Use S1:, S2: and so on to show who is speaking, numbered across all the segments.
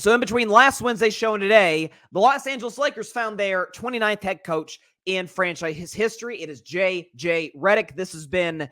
S1: So in between last Wednesday's show and today, the Los Angeles Lakers found their 29th head coach in franchise history. It is JJ Redick. This has been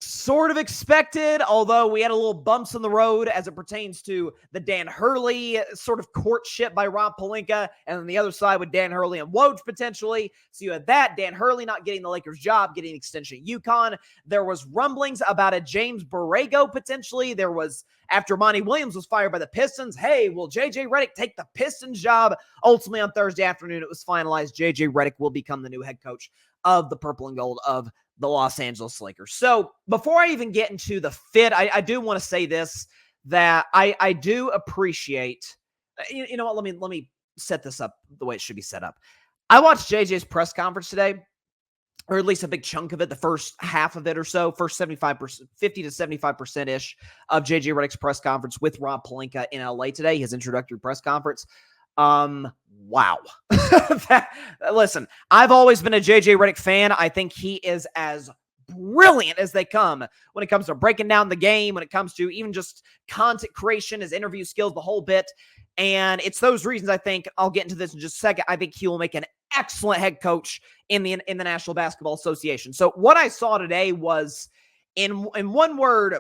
S1: sort of expected, although we had a little bumps in the road as it pertains to the Dan Hurley sort of courtship by Rob Pelinka, and then the other side with Dan Hurley and Woj potentially. So you had that, Dan Hurley not getting the Lakers job, getting an extension at UConn. There was rumblings about a James Borrego potentially. There was, after Monty Williams was fired by the Pistons, hey, will JJ Redick take the Pistons job? Ultimately on Thursday afternoon, it was finalized. JJ Redick will become the new head coach of the Purple and Gold of the Los Angeles Lakers. So before I even get into the fit, I do want to say this, that I do appreciate, you know what, let me set this up the way it should be set up. I watched JJ's press conference today, or at least a big chunk of it, the first half of it or so, first 75%, 50 to 75%-ish of JJ Redick's press conference with Rob Pelinka in LA today, his introductory press conference. Wow. Listen, I've always been a JJ Redick fan. I think he is as brilliant as they come when it comes to breaking down the game, when it comes to even just content creation, his interview skills, the whole bit. And it's those reasons I think, I'll get into this in just a second, I think he will make an excellent head coach in the National Basketball Association. So what I saw today was, in one word,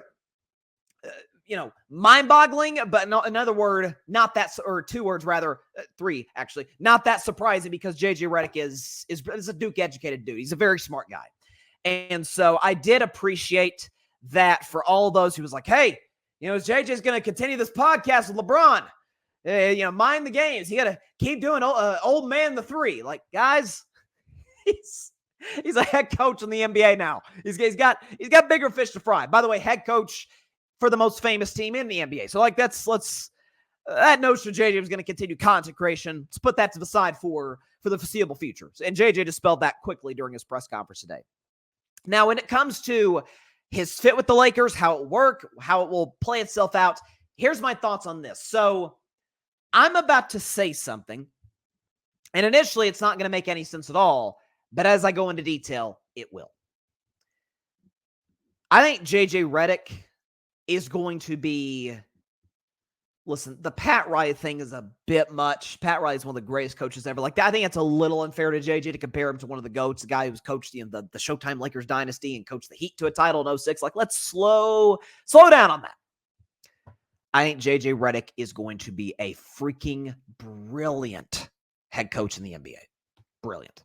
S1: mind-boggling, but another word, not that, or two words rather, three actually, not that surprising, because JJ Redick is a Duke-educated dude. He's a very smart guy. And so I did appreciate that for all those who was like, hey, JJ's going to continue this podcast with LeBron. Mind the games. You got to keep doing old man the three. Like, guys, he's a head coach in the NBA now. He's got bigger fish to fry. By the way, head coach for the most famous team in the NBA. So that notion JJ was going to continue content creation. Let's put that to the side for the foreseeable future. And JJ dispelled that quickly during his press conference today. Now, when it comes to his fit with the Lakers, how it work, how it will play itself out, here's my thoughts on this. So I'm about to say something, and initially it's not going to make any sense at all, but as I go into detail, it will. I think JJ Redick is going to be, listen, the Pat Riley thing is a bit much. Pat Riley is one of the greatest coaches ever. Like, I think it's a little unfair to JJ to compare him to one of the GOATs, the guy who's coached the Showtime Lakers dynasty and coached the Heat to a title in 06. Like, let's slow down on that. I think JJ Redick is going to be a freaking brilliant head coach in the NBA. Brilliant.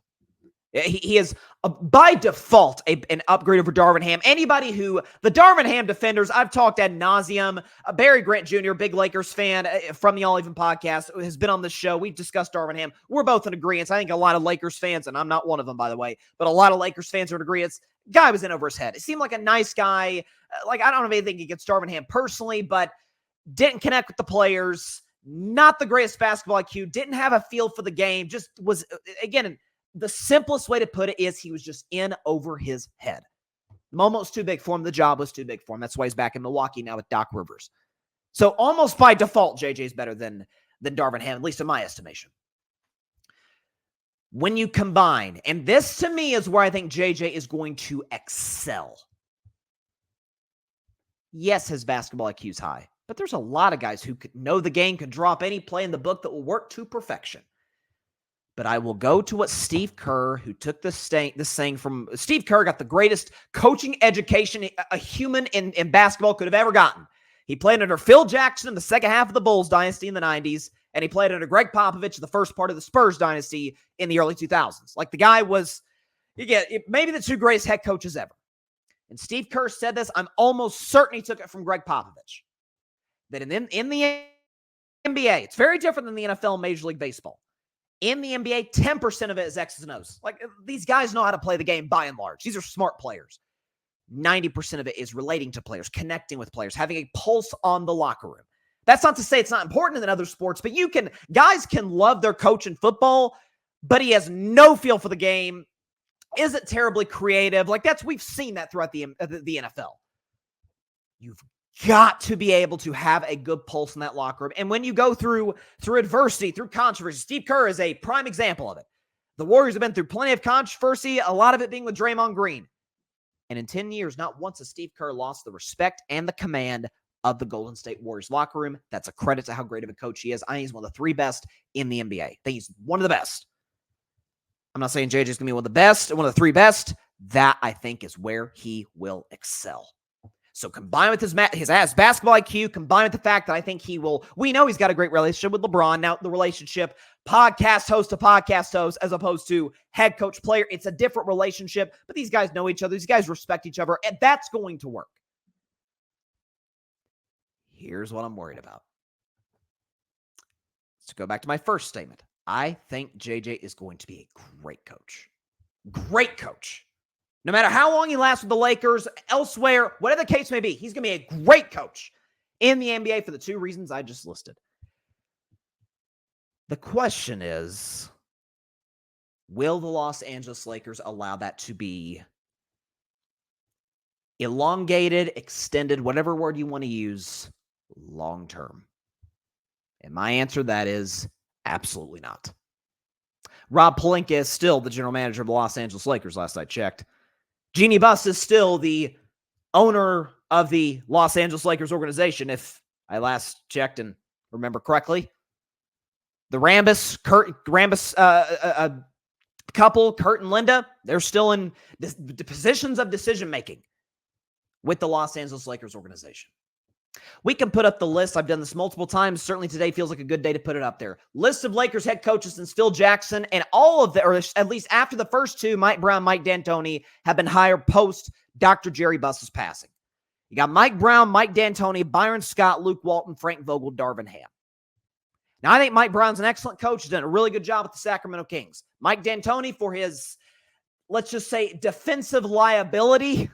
S1: He is, by default, an upgrade over Darvin Ham. The Darvin Ham defenders, I've talked ad nauseum. Barry Grant Jr., big Lakers fan from the All Even podcast, has been on this show. We've discussed Darvin Ham. We're both in agreement. I think a lot of Lakers fans, and I'm not one of them, by the way, but a lot of Lakers fans are in agreement. Guy was in over his head. It seemed like a nice guy. I don't have anything against Darvin Ham personally, but didn't connect with the players. Not the greatest basketball IQ. Didn't have a feel for the game. Just was, again, the simplest way to put it is he was just in over his head. The moment was too big for him. The job was too big for him. That's why he's back in Milwaukee now with Doc Rivers. So almost by default, JJ is better than Darvin Ham, at least in my estimation. When you combine, and this to me is where I think JJ is going to excel. Yes, his basketball IQ is high, but there's a lot of guys who could know the game, could drop any play in the book that will work to perfection. But I will go to what Steve Kerr, who took this saying from Steve Kerr, got the greatest coaching education a human in basketball could have ever gotten. He played under Phil Jackson in the second half of the Bulls dynasty in the 90s, and he played under Greg Popovich in the first part of the Spurs dynasty in the early 2000s. Like, the guy was, maybe the two greatest head coaches ever. And Steve Kerr said this, I'm almost certain he took it from Greg Popovich, that in the NBA, it's very different than the NFL and Major League Baseball. In the NBA, 10% of it is X's and O's. Like, these guys know how to play the game by and large. These are smart players. 90% of it is relating to players, connecting with players, having a pulse on the locker room. That's not to say it's not important in other sports, but guys can love their coach in football, but he has no feel for the game, isn't terribly creative. Like, we've seen that throughout the NFL. You've got to be able to have a good pulse in that locker room. And when you go through adversity, through controversy, Steve Kerr is a prime example of it. The Warriors have been through plenty of controversy, a lot of it being with Draymond Green. And in 10 years, not once has Steve Kerr lost the respect and the command of the Golden State Warriors locker room. That's a credit to how great of a coach he is. I think he's one of the 3 best in the NBA. I think he's one of the best. I'm not saying JJ's going to be one of the best, one of the 3 best. That, I think, is where he will excel. So combined with his basketball IQ, combined with the fact that I think we know he's got a great relationship with LeBron. Now, the relationship, podcast host to podcast host, as opposed to head coach player, it's a different relationship, but these guys know each other. These guys respect each other, and that's going to work. Here's what I'm worried about. Let's go back to my first statement. I think JJ is going to be a great coach. Great coach. No matter how long he lasts with the Lakers, elsewhere, whatever the case may be, he's going to be a great coach in the NBA for the 2 reasons I just listed. The question is, will the Los Angeles Lakers allow that to be elongated, extended, whatever word you want to use, long term? And my answer to that is absolutely not. Rob Pelinka is still the general manager of the Los Angeles Lakers, last I checked. Jeannie Buss is still the owner of the Los Angeles Lakers organization, if I last checked and remember correctly. The Rambus couple, Kurt and Linda, they're still in the positions of decision-making with the Los Angeles Lakers organization. We can put up the list. I've done this multiple times. Certainly today feels like a good day to put it up there. List of Lakers head coaches since Phil Jackson, and all of the, or at least after the first 2, Mike Brown, Mike D'Antoni, have been hired post Dr. Jerry Buss's passing. You got Mike Brown, Mike D'Antoni, Byron Scott, Luke Walton, Frank Vogel, Darvin Ham. Now, I think Mike Brown's an excellent coach. He's done a really good job with the Sacramento Kings. Mike D'Antoni, for his, let's just say, defensive liability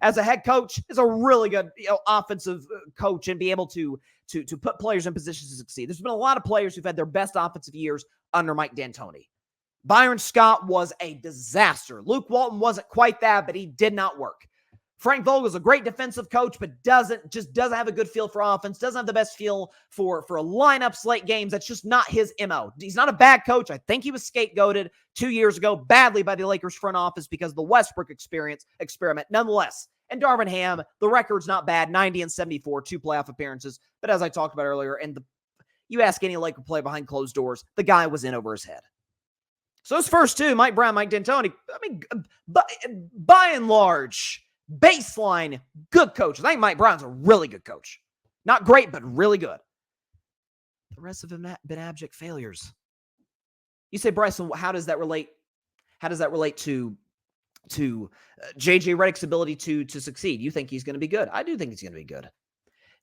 S1: as a head coach, is a really good offensive coach and be able to put players in positions to succeed. There's been a lot of players who've had their best offensive years under Mike D'Antoni. Byron Scott was a disaster. Luke Walton wasn't quite that, but he did not work. Frank Vogel's a great defensive coach, but doesn't have a good feel for offense, doesn't have the best feel for lineups, late games. That's just not his MO. He's not a bad coach. I think he was scapegoated 2 years ago badly by the Lakers front office because of the Westbrook experiment. Nonetheless, and Darvin Ham, the record's not bad, 90-74, 2 playoff appearances. But as I talked about earlier, you ask any Laker player behind closed doors, the guy was in over his head. So those first 2, Mike Brown, Mike D'Antoni, I mean, by and large, baseline, good coaches. I think Mike Brown's a really good coach. Not great, but really good. The rest of them have been abject failures. You say, Bryson, how does that relate? How does that relate to JJ Redick's ability to succeed? You think he's going to be good? I do think he's going to be good.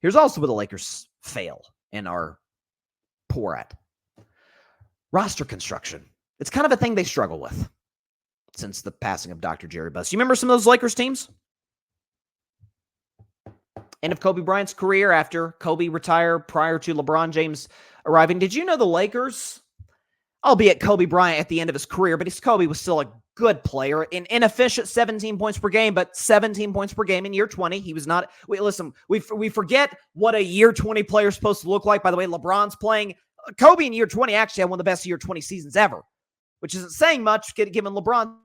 S1: Here's also where the Lakers fail and are poor at. Roster construction. It's kind of a thing they struggle with since the passing of Dr. Jerry Buss. You remember some of those Lakers teams? End of Kobe Bryant's career after Kobe retired prior to LeBron James arriving. Did you know the Lakers, albeit Kobe Bryant at the end of his career, but Kobe was still a good player, an inefficient 17 points per game, but 17 points per game in year 20. He was not, we forget what a year 20 player is supposed to look like. By the way, LeBron's playing. Kobe in year 20 actually had one of the best year 20 seasons ever, which isn't saying much given LeBron,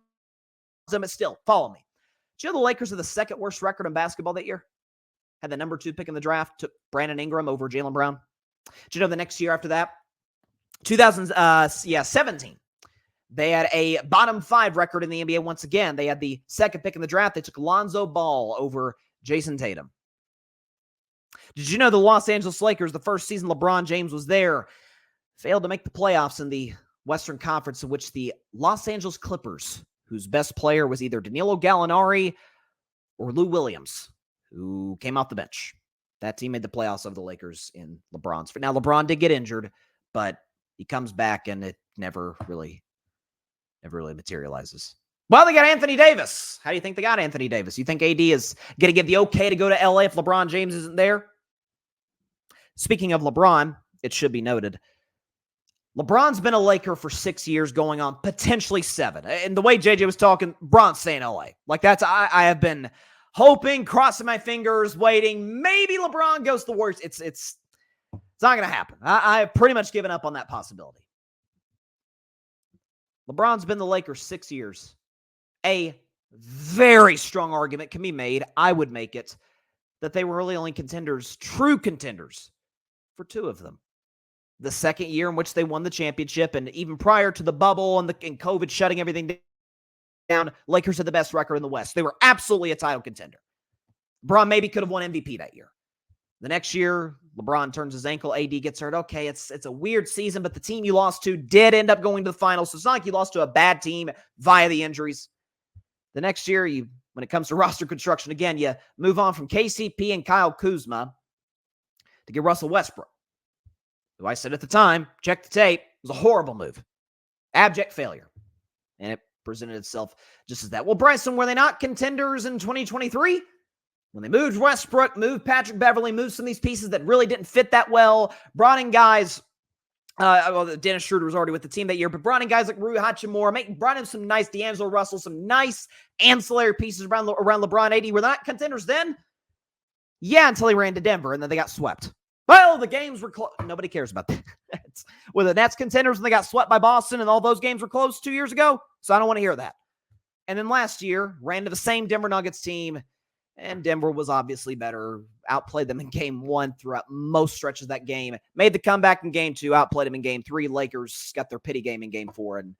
S1: but still, follow me. Do you know the Lakers have the second worst record in basketball that year? Had the number 2 pick in the draft, took Brandon Ingram over Jaylen Brown. Do you know the next year after that? 2017. They had a bottom 5 record in the NBA once again. They had the second pick in the draft. They took Lonzo Ball over Jason Tatum. Did you know the Los Angeles Lakers, the first season LeBron James was there, failed to make the playoffs in the Western Conference, in which the Los Angeles Clippers, whose best player was either Danilo Gallinari or Lou Williams, who came off the bench. That team made the playoffs of the Lakers in LeBron's. Now, LeBron did get injured, but he comes back and it never really materializes. Well, they got Anthony Davis. How do you think they got Anthony Davis? You think AD is going to give the okay to go to LA if LeBron James isn't there? Speaking of LeBron, it should be noted, LeBron's been a Laker for 6 years, going on potentially 7. And the way JJ was talking, LeBron's staying LA. Like that's, I have been hoping, crossing my fingers, waiting. Maybe LeBron goes to the Warriors. It's not going to happen. I have pretty much given up on that possibility. LeBron's been the Lakers 6 years. A very strong argument can be made. I would make it that they were really only contenders, true contenders, for 2 of them. The second year in which they won the championship, and even prior to the bubble and COVID shutting everything down, Lakers had the best record in the West. They were absolutely a title contender. LeBron maybe could have won MVP that year. The next year, LeBron turns his ankle, AD gets hurt. Okay, it's a weird season, but the team you lost to did end up going to the finals, so it's not like you lost to a bad team via the injuries. The next year, when it comes to roster construction, again, you move on from KCP and Kyle Kuzma to get Russell Westbrook, who I said at the time, check the tape, was a horrible move. Abject failure. And it presented itself just as that. Well, Bryson, were they not contenders in 2023? When they moved Westbrook, moved Patrick Beverly, moved some of these pieces that really didn't fit that well, brought in guys, Dennis Schroeder was already with the team that year, but brought in guys like Rui Hachimura, brought in some nice D'Angelo Russell, some nice ancillary pieces around LeBron AD. Were they not contenders then? Yeah, until they ran to Denver, and then they got swept. Well, the games were close. Nobody cares about that. Were the Nets contenders when they got swept by Boston and all those games were close 2 years ago? So I don't want to hear that. And then last year, ran to the same Denver Nuggets team, and Denver was obviously better, outplayed them in game 1 throughout most stretches of that game, made the comeback in game 2, outplayed them in game 3. Lakers got their pity game in game 4, and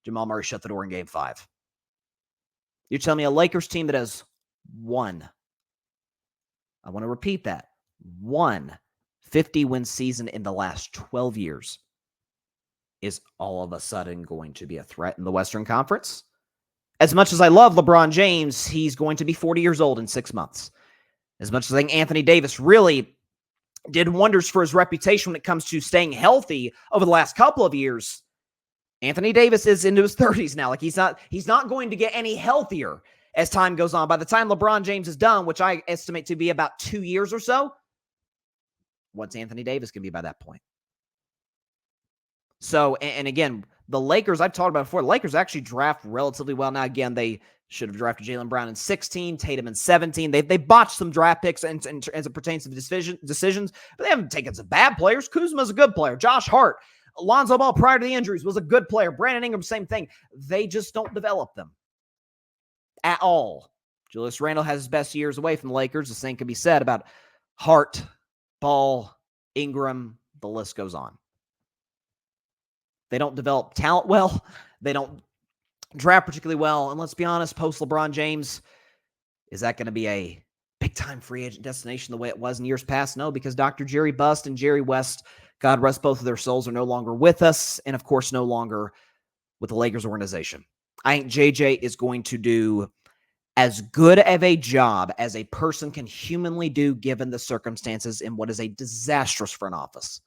S1: Jamal Murray shut the door in game 5. You're telling me a Lakers team that has won, I want to repeat that, won 50-win season in the last 12 years is all of a sudden going to be a threat in the Western Conference? As much as I love LeBron James, he's going to be 40 years old in 6 months. As much as I think Anthony Davis really did wonders for his reputation when it comes to staying healthy over the last couple of years, Anthony Davis is into his 30s now. Like he's not going to get any healthier as time goes on. By the time LeBron James is done, which I estimate to be about 2 years or so, what's Anthony Davis going to be by that point? So, and again, the Lakers, I've talked about before, the Lakers actually draft relatively well. Now, again, they should have drafted Jaylen Brown in 16, Tatum in 17. They botched some draft picks as it pertains to decisions, but they haven't taken some bad players. Kuzma's a good player. Josh Hart, Lonzo Ball prior to the injuries was a good player. Brandon Ingram, same thing. They just don't develop them at all. Julius Randle has his best years away from the Lakers. The same can be said about Hart, Ball, Ingram, the list goes on. They don't develop talent well. They don't draft particularly well. And let's be honest, post LeBron James, is that going to be a big-time free agent destination the way it was in years past? No, because Dr. Jerry Bust and Jerry West, God rest both of their souls, are no longer with us, and of course no longer with the Lakers organization. I think JJ is going to do as good of a job as a person can humanly do given the circumstances in what is a disastrous front office.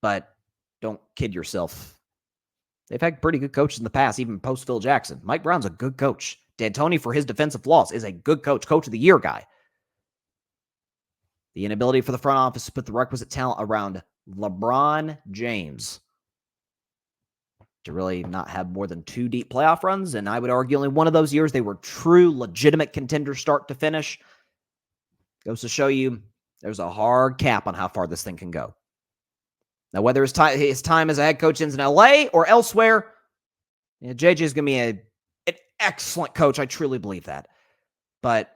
S1: But don't kid yourself. They've had pretty good coaches in the past, even post Phil Jackson. Mike Brown's a good coach. D'Antoni, for his defensive flaws, is a good coach, coach of the year guy. The inability for the front office to put the requisite talent around LeBron James to really not have more than 2 deep playoff runs, and I would argue only one of those years they were true, legitimate contenders start to finish, goes to show you there's a hard cap on how far this thing can go. Now, whether his time as a head coach ends in LA or elsewhere, JJ is going to be an excellent coach. I truly believe that. But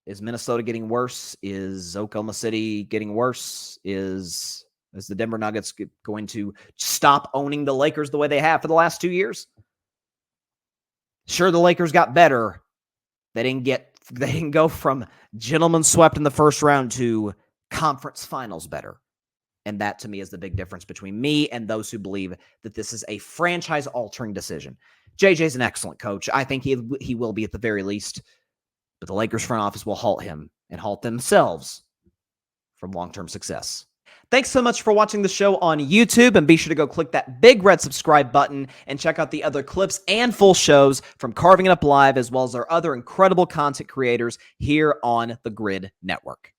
S1: is Minnesota getting worse? Is Oklahoma City getting worse? Is the Denver Nuggets going to stop owning the Lakers the way they have for the last 2 years? Sure, the Lakers got better. They didn't go from gentlemen swept in the first round to conference finals better. And that, to me, is the big difference between me and those who believe that this is a franchise-altering decision. JJ's an excellent coach. I think he will be at the very least. But the Lakers front office will halt him and halt themselves from long-term success. Thanks so much for watching the show on YouTube, and be sure to go click that big red subscribe button and check out the other clips and full shows from Carving It Up Live, as well as our other incredible content creators here on the Grid Network.